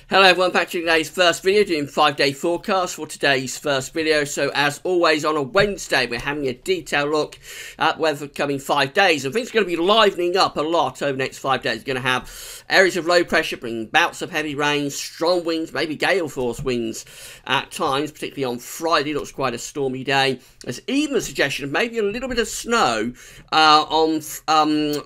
Hello everyone, back to today's first video, doing 5-day forecast for today's first video. So as always on a Wednesday, we're having a detailed look at weather for the coming 5 days. And things are going to be livening up a lot over the next 5 days. We're going to have areas of low pressure bringing bouts of heavy rain, strong winds, maybe gale force winds at times, particularly on Friday. Looks quite a stormy day. There's even a suggestion of maybe a little bit of snow on Saturday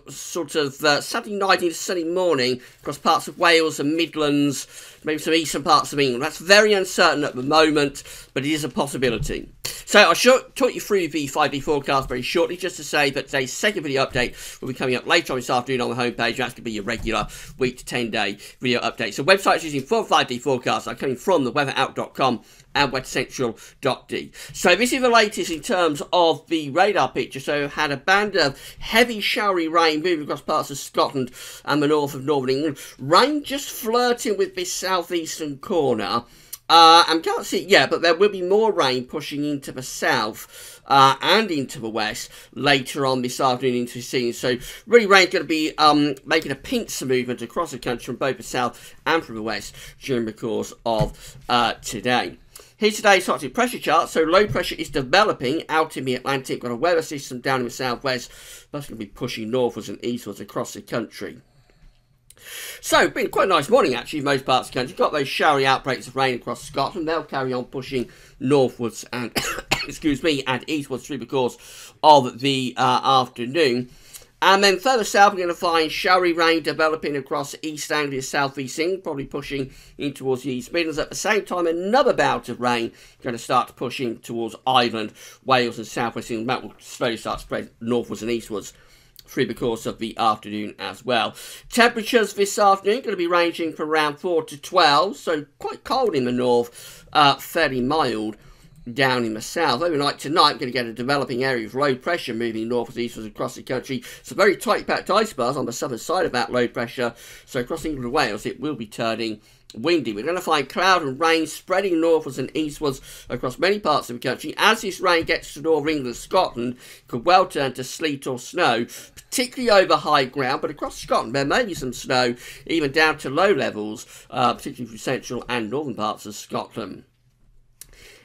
night into Sunday morning across parts of Wales and Midlands, maybe some eastern parts of England. That's very uncertain at the moment, but it is a possibility. So I shall talk you through the 5D forecast very shortly, just to say that today's second video update will be coming up later on this afternoon on the homepage. That's going to be your regular week to 10-day video update. So websites using 5D forecasts are coming from the weatherout.com and weathercentral.d. So this is the latest in terms of the radar picture. So had a band of heavy showery rain moving across parts of Scotland and the north of northern England. Rain just flirting with this southeastern corner. And can't see it yet, but there will be more rain pushing into the south and into the west later on this afternoon into the scene. So really rain's going to be making a pincer movement across the country from both the south and from the west during the course of today. Here's today's Arctic pressure chart. So low pressure is developing out in the Atlantic. Got a weather system down in the southwest. That's going to be pushing northwards and eastwards across the country. So, been quite a nice morning actually in most parts of the country. Got those showery outbreaks of rain across Scotland. They'll carry on pushing northwards and, excuse me, and eastwards through the course of the afternoon. And then further south, we're going to find showery rain developing across East Anglia, South East England, probably pushing in towards the East Midlands. At the same time, another bout of rain going to start to push in towards Ireland, Wales and South West England. That will slowly start to spread northwards and eastwards through the course of the afternoon as well. Temperatures this afternoon going to be ranging from around 4 to 12, so quite cold in the north, fairly mild down in the south. Overnight tonight, we're going to get a developing area of low pressure moving north and eastwards across the country. Some very tight packed ice bars on the southern side of that low pressure, so across England and Wales it will be turning windy. We're going to find cloud and rain spreading northwards and eastwards across many parts of the country. As this rain gets to northern England and Scotland, it could well turn to sleet or snow, particularly over high ground, but across Scotland there may be some snow, even down to low levels, particularly through central and northern parts of Scotland.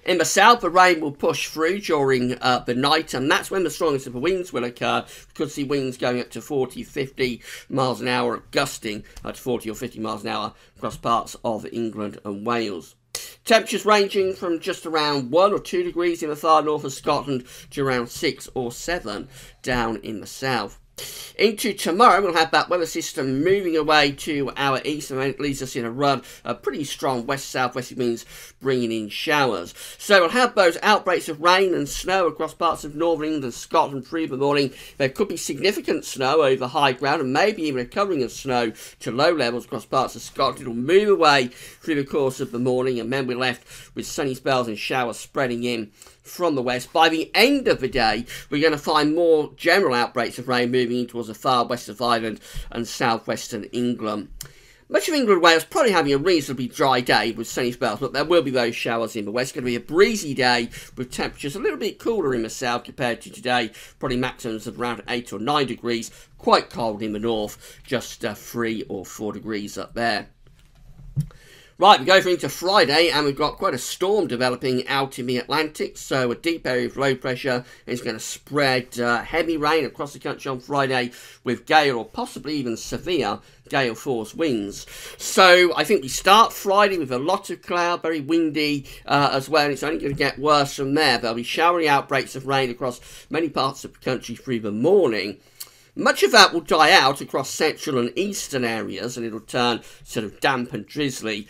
In the south, the rain will push through during the night, and that's when the strongest of the winds will occur. We could see winds going up to 40, 50 miles an hour, gusting to 40 or 50 miles an hour across parts of England and Wales. Temperatures ranging from just around 1 or 2 degrees in the far north of Scotland to around 6 or 7 down in the south. Into tomorrow, we'll have that weather system moving away to our east, and it leaves us in a run of pretty strong west-southwest winds, bringing in showers. So we'll have those outbreaks of rain and snow across parts of northern England and Scotland through the morning. There could be significant snow over high ground, and maybe even a covering of snow to low levels across parts of Scotland. It'll move away through the course of the morning, and then we're left with sunny spells and showers spreading in from the west. By the end of the day, we're going to find more general outbreaks of rain moving in towards the far west of Ireland and southwestern England. Much of England and Wales probably having a reasonably dry day with sunny spells, but there will be those showers in the west. It's going to be a breezy day with temperatures a little bit cooler in the south compared to today, probably maximums of around 8 or 9 degrees, quite cold in the north, just 3 or 4 degrees up there. Right, we go through into Friday, and we've got quite a storm developing out in the Atlantic. So a deep area of low pressure is going to spread heavy rain across the country on Friday with gale or possibly even severe gale force winds. So I think we start Friday with a lot of cloud, very windy as well. And it's only going to get worse from there. There'll be showery outbreaks of rain across many parts of the country through the morning. Much of that will die out across central and eastern areas, and it'll turn sort of damp and drizzly,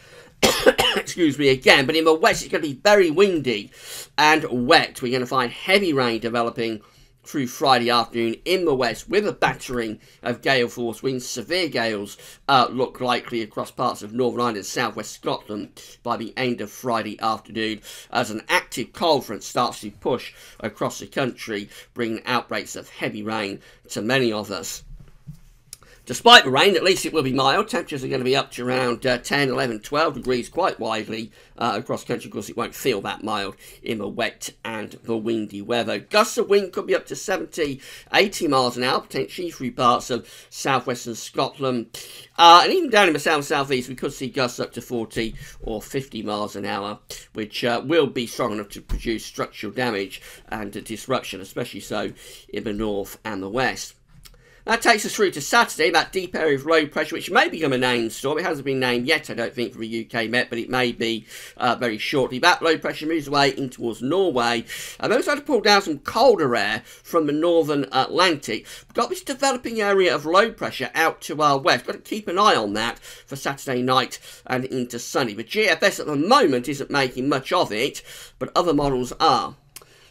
excuse me again, but in the west it's going to be very windy and wet. We're going to find heavy rain developing through Friday afternoon in the west with a battering of gale force winds. Severe gales look likely across parts of Northern Ireland and southwest Scotland by the end of Friday afternoon as an active cold front starts to push across the country, bringing outbreaks of heavy rain to many of us. Despite the rain, at least it will be mild. Temperatures are going to be up to around 10, 11, 12 degrees quite widely across the country. Of course, it won't feel that mild in the wet and the windy weather. Gusts of wind could be up to 70, 80 miles an hour, potentially through parts of southwestern Scotland. And even down in the south-southeast, we could see gusts up to 40 or 50 miles an hour, which will be strong enough to produce structural damage and disruption, especially so in the north and the west. That takes us through to Saturday, that deep area of low pressure, which may become a named storm. It hasn't been named yet, I don't think, for the UK Met, but it may be very shortly. That low pressure moves away in towards Norway. And then we start to pull down some colder air from the northern Atlantic. We've got this developing area of low pressure out to our west. Got to keep an eye on that for Saturday night and into Sunday. The GFS at the moment isn't making much of it, but other models are.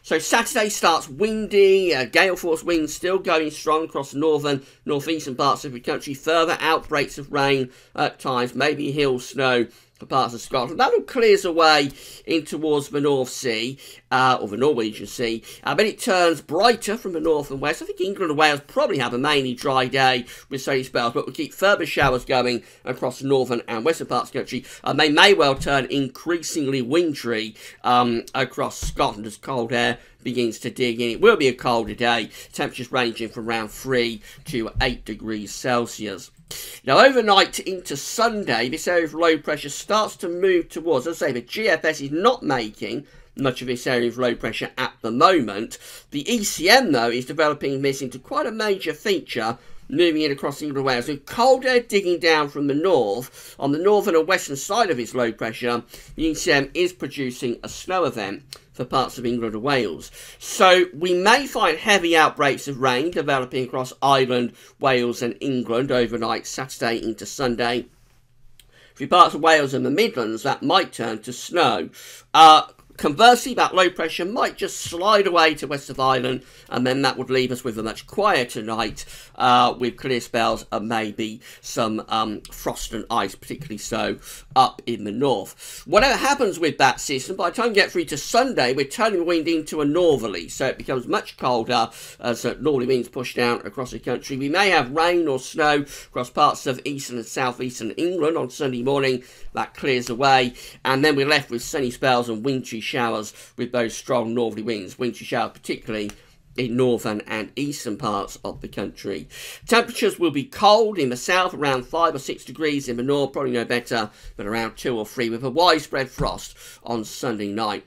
So Saturday starts windy, gale force winds still going strong across the northern, northeastern parts of the country. Further outbreaks of rain at times, maybe hail, snow for parts of Scotland. That all clears away in towards the North Sea, or the Norwegian Sea. But it turns brighter from the north and west. I think England and Wales probably have a mainly dry day with sunny spells, but we'll keep further showers going across the northern and western parts of the country. They may well turn increasingly wintry across Scotland as cold air begins to dig in. It will be a colder day, temperatures ranging from around 3 to 8 degrees Celsius. Now, overnight into Sunday, this area of low pressure starts to move towards, as I say, the GFS is not making much of this area of low pressure at the moment. The ECM, though, is developing this into quite a major feature, moving in across England and Wales. So cold air digging down from the north, on the northern and western side of this low pressure, the ECM is producing a snow event for parts of England and Wales. So we may find heavy outbreaks of rain developing across Ireland, Wales and England overnight, Saturday into Sunday. For parts of Wales and the Midlands, that might turn to snow. Conversely, that low pressure might just slide away to west of Ireland, and then that would leave us with a much quieter night with clear spells and maybe some frost and ice, particularly so up in the north. Whatever happens with that system, by the time we get through to Sunday, we're turning the wind into a northerly, so it becomes much colder as northerly winds push down across the country. We may have rain or snow across parts of eastern and southeastern England on Sunday morning. That clears away, and then we're left with sunny spells and wintry showers with those strong northerly winds. Wintry showers particularly in northern and eastern parts of the country. Temperatures will be cold in the south, around 5 or 6 degrees. In the north, probably no better, but around 2 or 3, with a widespread frost on Sunday night.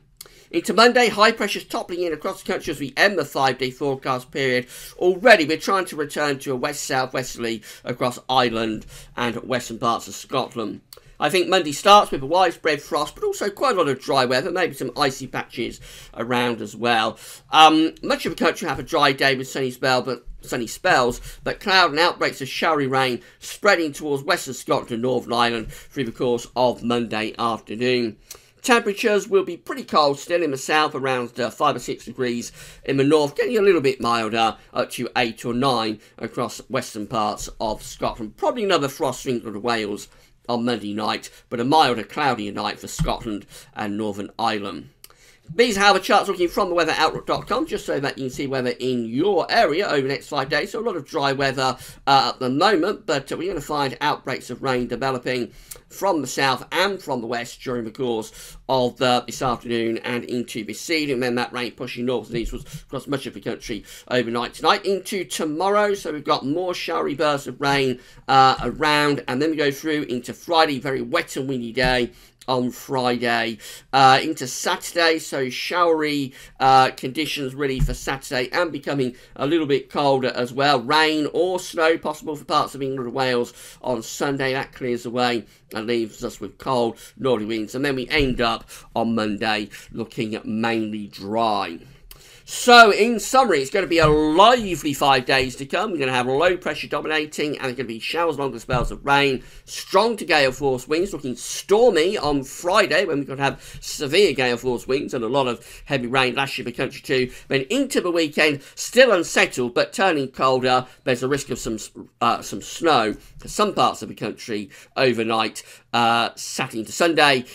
Into Monday, high pressures toppling in across the country as we end the 5-day forecast period. Already, we're trying to return to a west-south-westerly across Ireland and western parts of Scotland. I think Monday starts with a widespread frost, but also quite a lot of dry weather, maybe some icy patches around as well. Much of the country will have a dry day with sunny spells, but cloud and outbreaks of showery rain spreading towards western Scotland and Northern Ireland through the course of Monday afternoon. Temperatures will be pretty cold still in the south, around 5 or 6 degrees. In the north, getting a little bit milder, up to 8 or 9 across western parts of Scotland. Probably another frost for England and Wales on Monday night, but a milder, cloudier night for Scotland and Northern Ireland. These are how the charts looking from the weatheroutlook.com, just so that you can see weather in your area over the next 5 days. So a lot of dry weather at the moment, but we're going to find outbreaks of rain developing from the south and from the west during the course of this afternoon and into this evening, and then that rain pushing north and eastwards across much of the country overnight tonight into tomorrow. So we've got more showery bursts of rain around, and then we go through into Friday, very wet and windy day on Friday, into Saturday, so showery conditions really for Saturday, and becoming a little bit colder as well. Rain or snow possible for parts of England and Wales on Sunday. That clears away and leaves us with cold northerly winds, and then we end up on Monday looking mainly dry. So, in summary, it's going to be a lively 5 days to come. We're going to have low pressure dominating, and there's going to be showers, longer spells of rain, strong to gale force winds, looking stormy on Friday, when we're going to have severe gale force winds and a lot of heavy rain lashing the country too. Then into the weekend, still unsettled, but turning colder. There's a risk of some snow for some parts of the country overnight, Saturday to Sunday.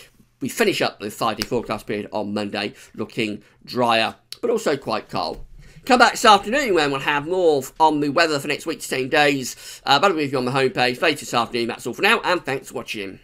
We finish up the 5-day forecast period on Monday, looking drier, but also quite cold. Come back this afternoon when we'll have more on the weather for next week to 10 days. That'll be with you on the homepage later this afternoon. That's all for now, and thanks for watching.